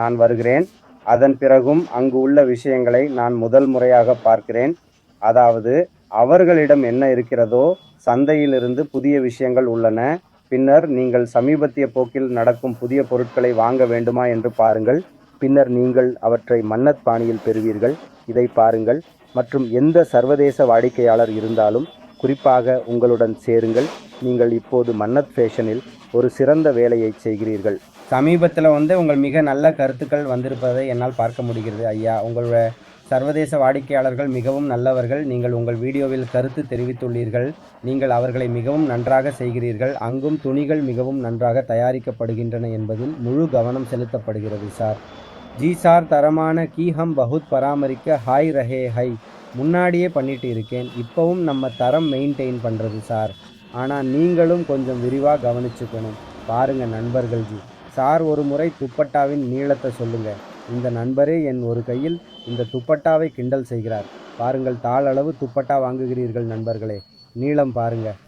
நான் வருகிறேன். அதன் பிறகும் அங்கு உள்ள விஷயங்களை நான் முதல் முறையாக பார்க்கிறேன். அதாவது அவர்களிடம் என்ன இருக்கிறதோ சந்தையிலிருந்து புதிய விஷயங்கள் உள்ளன. பின்னர் நீங்கள் சமீபத்திய போக்கில் நடக்கும் புதிய பொருட்களை வாங்க வேண்டுமா என்று பாருங்கள். பின்னர் நீங்கள் அவற்றை மன்னத் பாணியில் பெறுவீர்கள். இதை பாருங்கள். மற்றும் எந்த சர்வதேச வாடிக்கையாளர் இருந்தாலும் குறிப்பாக உங்களுடன் சேருங்கள். நீங்கள் இப்போது மன்னத் ஃபேஷனில் ஒரு சிறந்த வேலையை செய்கிறீர்கள். சமீபத்தில் உங்கள் மிக நல்ல கருத்துக்கள் வந்திருப்பதை என்னால் பார்க்க முடிகிறது ஐயா. உங்களுடைய சர்வதேச வாடிக்கையாளர்கள் மிகவும் நல்லவர்கள். நீங்கள் உங்கள் வீடியோவில் கருத்து தெரிவித்துள்ளீர்கள். நீங்கள் அவர்களை மிகவும் நன்றாக செய்கிறீர்கள். அங்கும் துணிகள் மிகவும் நன்றாக தயாரிக்கப்படுகின்றன என்பதில் முழு கவனம் செலுத்தப்படுகிறது சார். ஜி சார், தரமான கீஹம் பகுத் பராமரிக்க ஹாய் ரஹே ஹை முன்னாடியே பண்ணிட்டு இருக்கேன். இப்போவும் நம்ம தரம் மெயின்டைன் பண்ணுறது சார். ஆனால் நீங்களும் கொஞ்சம் விரிவாக கவனிச்சுக்கணும். பாருங்கள் நண்பர்கள் ஜி சார், ஒரு முறை துப்பட்டாவின் நீளத்தை சொல்லுங்கள். இந்த நண்பரே என் ஒரு கையில் இந்த துப்பட்டாவை கிண்டல் செய்கிறார். பாருங்கள், தாளளவு துப்பட்டா வாங்குகிறீர்கள் நண்பர்களே. நீளம் பாருங்கள்.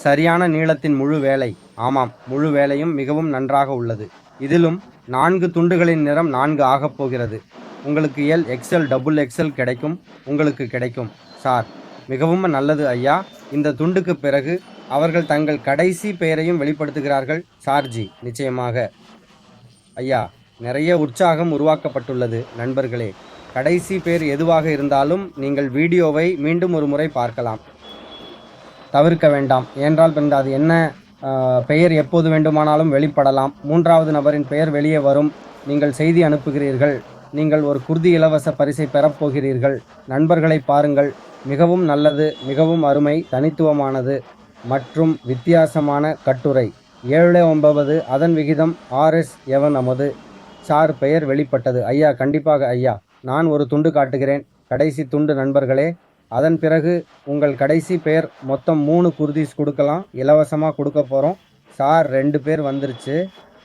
சரியான நீளத்தின் முழு வேலை. ஆமாம், முழு வேலையும் மிகவும் நன்றாக உள்ளது. இதிலும் 4 துண்டுகளின் நிறம் 4 ஆகப் போகிறது. உங்களுக்கு எல், எக்ஸ்எல், டபுள் எக்ஸ்எல் கிடைக்கும். உங்களுக்கு கிடைக்கும் சார். மிகவும் நல்லது ஐயா. இந்த துண்டுக்கு பிறகு அவர்கள் தங்கள் கடைசி பெயரையும் வெளிப்படுத்துகிறார்கள் சார்ஜி. நிச்சயமாக ஐயா. நிறைய உற்சாகம் உருவாக்கப்பட்டுள்ளது நண்பர்களே. கடைசி பேர் எதுவாக இருந்தாலும் நீங்கள் வீடியோவை மீண்டும் ஒரு முறை பார்க்கலாம். தவிர்க்க வேண்டாம். ஏனென்றால் பிறகு அது என்ன பெயர் எப்போது வேண்டுமானாலும் வெளிப்படலாம். 3வது நபரின் பெயர் வெளியே வரும். நீங்கள் செய்தி அனுப்புகிறீர்கள். நீங்கள் ஒரு குர்தி இலவச பரிசை பெறப்போகிறீர்கள். நண்பர்களை பாருங்கள். மிகவும் நல்லது, மிகவும் அருமை, தனித்துவமானது மற்றும் வித்தியாசமான கட்டுரை. 7/9 அதன் விகிதம் RS எவன் நமது சார் பெயர் வெளிப்பட்டது ஐயா. கண்டிப்பாக ஐயா. நான் ஒரு துண்டு காட்டுகிறேன். கடைசி துண்டு நண்பர்களே. அதன் பிறகு உங்கள் கடைசி பேர் மொத்தம் 3 குர்தீஸ் கொடுக்கலாம். இலவசமாக கொடுக்க போகிறோம் சார். 2 பேர் வந்துருச்சு.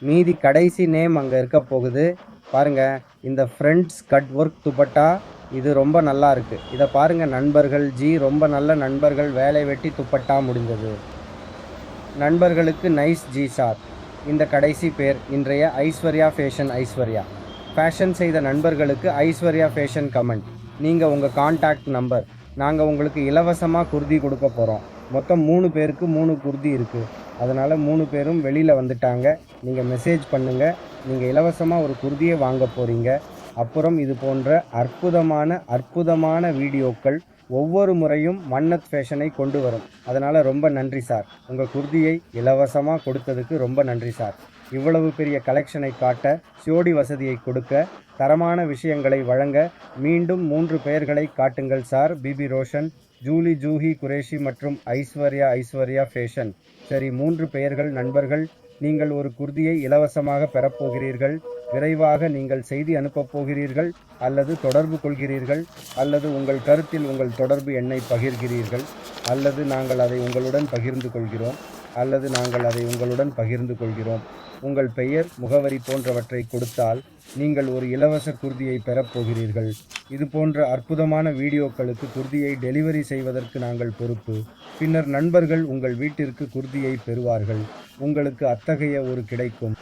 மீதி கடைசி நேம் அங்கே இருக்க போகுது. பாருங்கள், இந்த ஃப்ரெண்ட்ஸ் கட் ஒர்க் துப்பட்டா இது ரொம்ப நல்லா இருக்குது. இதை பாருங்கள் நண்பர்கள் ஜி. ரொம்ப நல்ல நண்பர்கள். வேலை வெட்டி துப்பட்டா முடிந்தது. நண்பர்களுக்கு நைஸ் ஜி சார். இந்த கடைசி பேர் இன்றைய ஐஸ்வர்யா ஃபேஷன். ஐஸ்வர்யா ஃபேஷன் செய்த நண்பர்களுக்கு ஐஸ்வர்யா ஃபேஷன் கமெண்ட். நீங்கள் உங்கள் கான்டாக்ட் நம்பர். நாங்கள் உங்களுக்கு இலவசமாக குர்தி கொடுக்க போகிறோம். மொத்தம் 3 பேருக்கு 3 குர்தி இருக்குது. அதனால் 3 பேரும் வெளியில் வந்துட்டாங்க. நீங்கள் மெசேஜ் பண்ணுங்கள். நீங்கள் இலவசமாக ஒரு குர்தியை வாங்க போகிறீங்க. அப்புறம் இது போன்ற அற்புதமான வீடியோக்கள் ஒவ்வொரு முறையும் மன்னத் ஃபேஷனை கொண்டு வரும். அதனால் ரொம்ப நன்றி சார். உங்கள் குர்தியை இலவசமாக கொடுத்ததுக்கு ரொம்ப நன்றி சார். இவ்வளவு பெரிய கலெக்ஷனை காட்ட, சிஓடி வசதியை கொடுக்க, தரமான விஷயங்களை வழங்க மீண்டும் 3 பெயர்களை காட்டுங்கள் சார். பிபி ரோஷன், ஜூலி, ஜூஹி குரேஷி மற்றும் ஐஸ்வர்யா ஃபேஷன். சரி, 3 பெயர்கள் நண்பர்கள். நீங்கள் ஒரு குர்தியை இலவசமாக பெறப்போகிறீர்கள். விரைவாக நீங்கள் செய்தி அனுப்பப் போகிறீர்கள் அல்லது தொடர்பு கொள்கிறீர்கள் அல்லது உங்கள் கருத்தில் உங்கள் தொடர்பு எண்ணை பகிர்கிறீர்கள் அல்லது நாங்கள் அதை உங்களுடன் பகிர்ந்து கொள்கிறோம். உங்கள் பெயர், முகவரி போன்றவற்றை கொடுத்தால் நீங்கள் ஒரு இலவச குர்தியை பெறப்போகிறீர்கள். இது போன்ற அற்புதமான வீடியோக்களுக்கு குர்தியை டெலிவரி செய்வதற்கு நாங்கள் பொறுப்பு. பின்னர் நண்பர்கள் உங்கள் வீட்டிற்கு குர்தியை பெறுவார்கள். உங்களுக்கு அத்தகைய ஒரு கிடைக்கும்.